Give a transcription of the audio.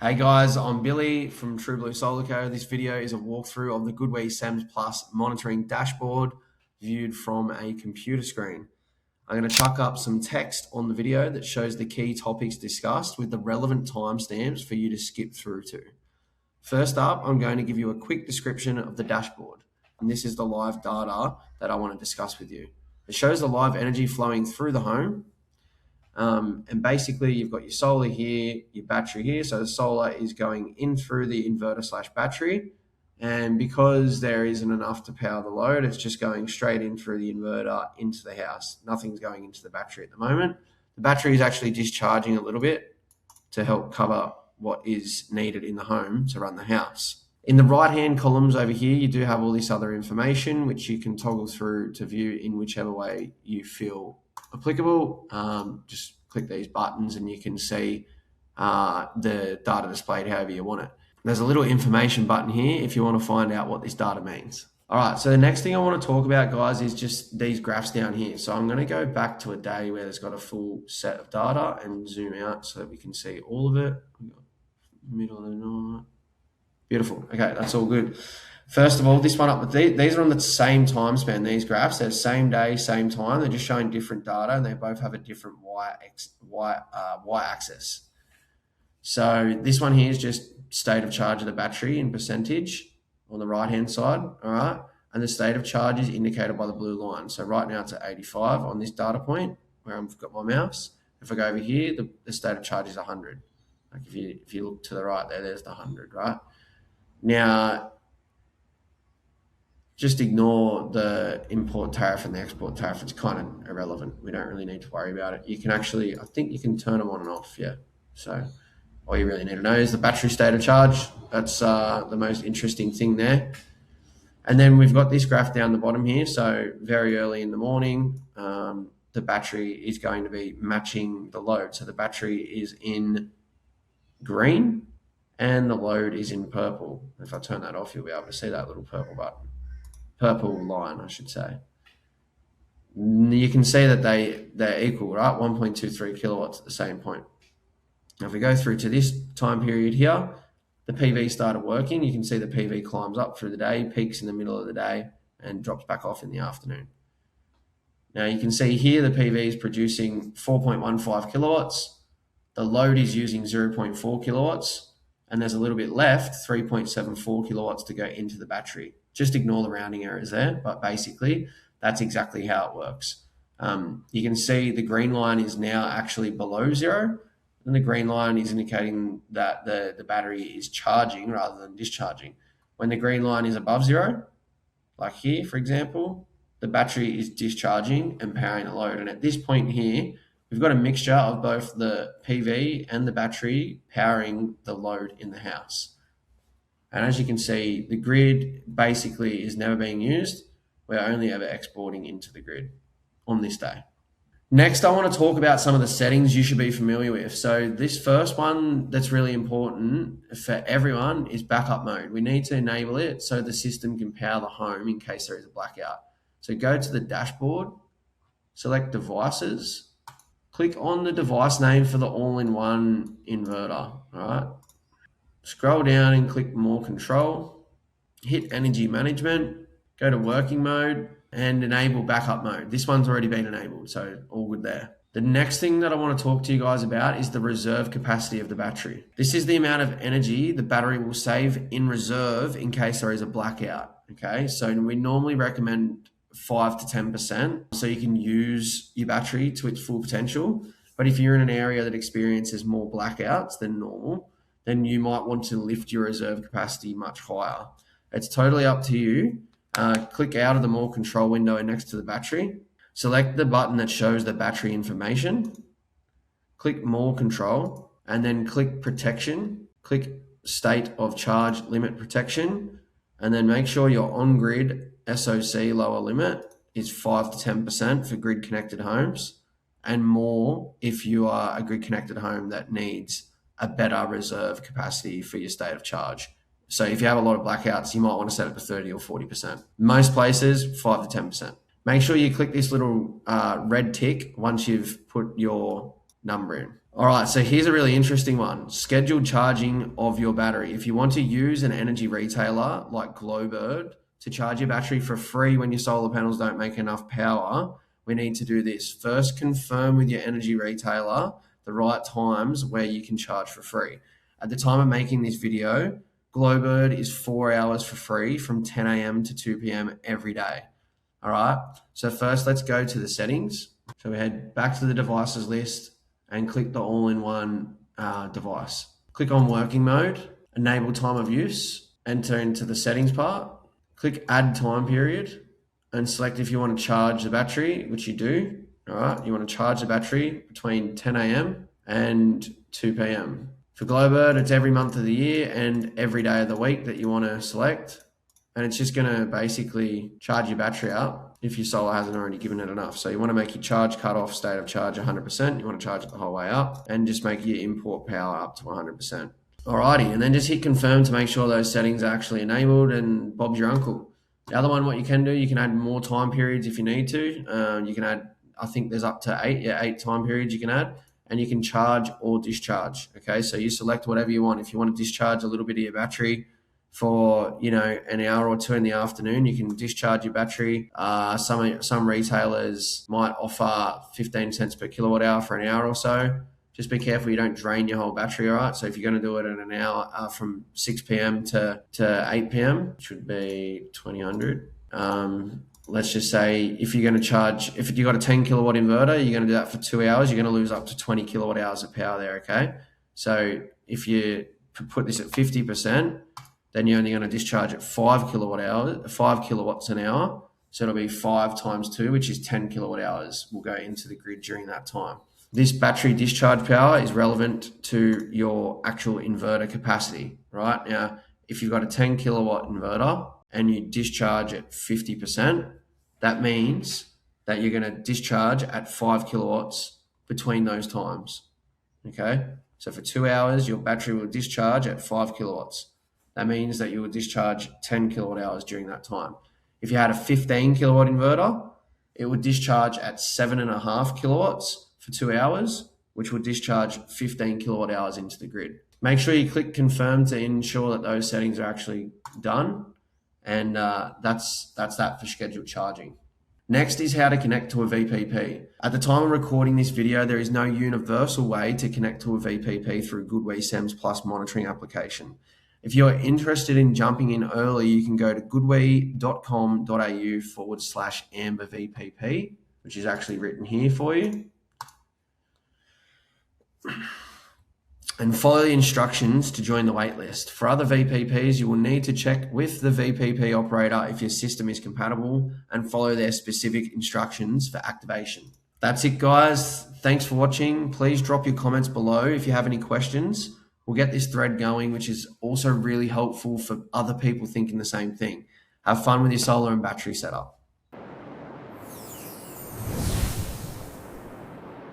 Hey guys, I'm Billy from True Blue Solar Co. This video is a walkthrough of the GoodWe SEMS Plus monitoring dashboard viewed from a computer screen. I'm going to chuck up some text on the video that shows the key topics discussed with the relevant timestamps for you to skip through to. First up, I'm going to give you a quick description of the dashboard. And this is the live data that I want to discuss with you. It shows the live energy flowing through the home. And basically you've got your solar here, your battery here. So the solar is going in through the inverter / battery. And because there isn't enough to power the load, it's just going straight in through the inverter into the house. Nothing's going into the battery at the moment. The battery is actually discharging a little bit to help cover what is needed in the home to run the house. In the right-hand columns over here, you do have all this other information, which you can toggle through to view in whichever way you feel applicable. Just click these buttons and you can see the data displayed however you want it. There's a little information button here if you want to find out what this data means. All right, so the next thing I want to talk about, guys, is just these graphs down here. So I'm going to go back to a day where there's got a full set of data and zoom out so that we can see all of it. Middle of the night. Beautiful. Okay, that's all good. First of all, this one up with these are on the same time span, these graphs. They're same day, same time. They're just showing different data and they both have a different y-axis. So this one here is just state of charge of the battery in percentage on the right-hand side, all right? And the state of charge is indicated by the blue line. So right now it's at 85 on this data point where I've got my mouse. If I go over here, the state of charge is 100. Like if you look to the right there's the 100, right? Now, just ignore the import tariff and the export tariff. It's kind of irrelevant. We don't really need to worry about it. You can actually, I think you can turn them on and off, yeah. So all you really need to know is the battery state of charge. That's the most interesting thing there. And then we've got this graph down the bottom here. So very early in the morning, the battery is going to be matching the load. So the battery is in green and the load is in purple. If I turn that off, you'll be able to see that little purple line, I should say. You can see that they're equal, right? 1.23 kilowatts at the same point. Now, if we go through to this time period here, the PV started working. You can see the PV climbs up through the day, peaks in the middle of the day, and drops back off in the afternoon. Now, you can see here the PV is producing 4.15 kilowatts. The load is using 0.4 kilowatts. And there's a little bit left, 3.74 kilowatts to go into the battery. Just ignore the rounding errors there, but basically that's exactly how it works. You can see the green line is now actually below zero, and the green line is indicating that the battery is charging rather than discharging. When the green line is above zero, like here, for example, the battery is discharging and powering the load. And at this point here, we've got a mixture of both the PV and the battery powering the load in the house. And as you can see, the grid basically is never being used. We're only ever exporting into the grid on this day. Next, I want to talk about some of the settings you should be familiar with. So this first one that's really important for everyone is backup mode. We need to enable it so the system can power the home in case there is a blackout. So go to the dashboard, select devices, click on the device name for the all-in-one inverter, all right? Scroll down and click more control, hit energy management, go to working mode and enable backup mode. This one's already been enabled, so all good there. The next thing that I want to talk to you guys about is the reserve capacity of the battery. This is the amount of energy the battery will save in reserve in case there is a blackout, okay? So we normally recommend 5 to 10%, so you can use your battery to its full potential. But if you're in an area that experiences more blackouts than normal, then you might want to lift your reserve capacity much higher. It's totally up to you. Click out of the more control window next to the battery. Select the button that shows the battery information. Click more control and then click protection. Click state of charge limit protection and then make sure your on-grid SOC lower limit is 5 to 10% for grid connected homes and more if you are a grid connected home that needs a better reserve capacity for your state of charge. So if you have a lot of blackouts, you might want to set it to 30 or 40%. Most places, 5 to 10%. Make sure you click this little red tick once you've put your number in. All right, so here's a really interesting one. Scheduled charging of your battery. If you want to use an energy retailer like Glowbird to charge your battery for free when your solar panels don't make enough power, we need to do this. First, confirm with your energy retailer the right times where you can charge for free. At the time of making this video, Glowbird is 4 hours for free from 10 a.m. to 2 p.m. every day. All right, so first let's go to the settings. So we head back to the devices list and click the all-in-one device. Click on working mode, enable time of use, enter into the settings part, click add time period, and select if you want to charge the battery, which you do. All right, you want to charge the battery between 10 a.m. and 2 p.m. For Glowbird, it's every month of the year and every day of the week that you want to select. And it's just going to basically charge your battery up if your solar hasn't already given it enough. So you want to make your charge cutoff state of charge 100%. You want to charge it the whole way up and just make your import power up to 100%. Alrighty, and then just hit confirm to make sure those settings are actually enabled, and Bob's your uncle. The other one, what you can do, you can add more time periods if you need to. You can add, I think there's up to 8 time periods you can add, and you can charge or discharge. Okay, so you select whatever you want. If you want to discharge a little bit of your battery for an hour or two in the afternoon, you can discharge your battery. Some retailers might offer 15 cents per kilowatt hour for an hour or so. Just be careful you don't drain your whole battery, all right? So if you're going to do it in an hour from 6 p.m. to 8 p.m., which would be 2000. Let's just say if you've got a 10 kilowatt inverter, you're going to do that for 2 hours, you're going to lose up to 20 kilowatt hours of power there, okay? So if you put this at 50%, then you're only going to discharge at 5 kilowatts an hour. So it'll be 5 times 2, which is 10 kilowatt hours will go into the grid during that time. This battery discharge power is relevant to your actual inverter capacity, right? Now, if you've got a 10 kilowatt inverter and you discharge at 50%, that means that you're going to discharge at 5 kilowatts between those times, okay? So for 2 hours, your battery will discharge at 5 kilowatts. That means that you will discharge 10 kilowatt hours during that time. If you had a 15 kilowatt inverter, it would discharge at 7.5 kilowatts for 2 hours, which will discharge 15 kilowatt hours into the grid. Make sure you click confirm to ensure that those settings are actually done. And that's that for scheduled charging. Next is how to connect to a VPP. At the time of recording this video, there is no universal way to connect to a VPP through GoodWe SEMS Plus monitoring application. If you're interested in jumping in early, you can go to goodwe.com.au/Amber VPP, which is actually written here for you. And follow the instructions to join the waitlist. For other VPPs, you will need to check with the VPP operator if your system is compatible and follow their specific instructions for activation. That's it, guys. Thanks for watching. Please drop your comments below if you have any questions. We'll get this thread going, which is also really helpful for other people thinking the same thing. Have fun with your solar and battery setup.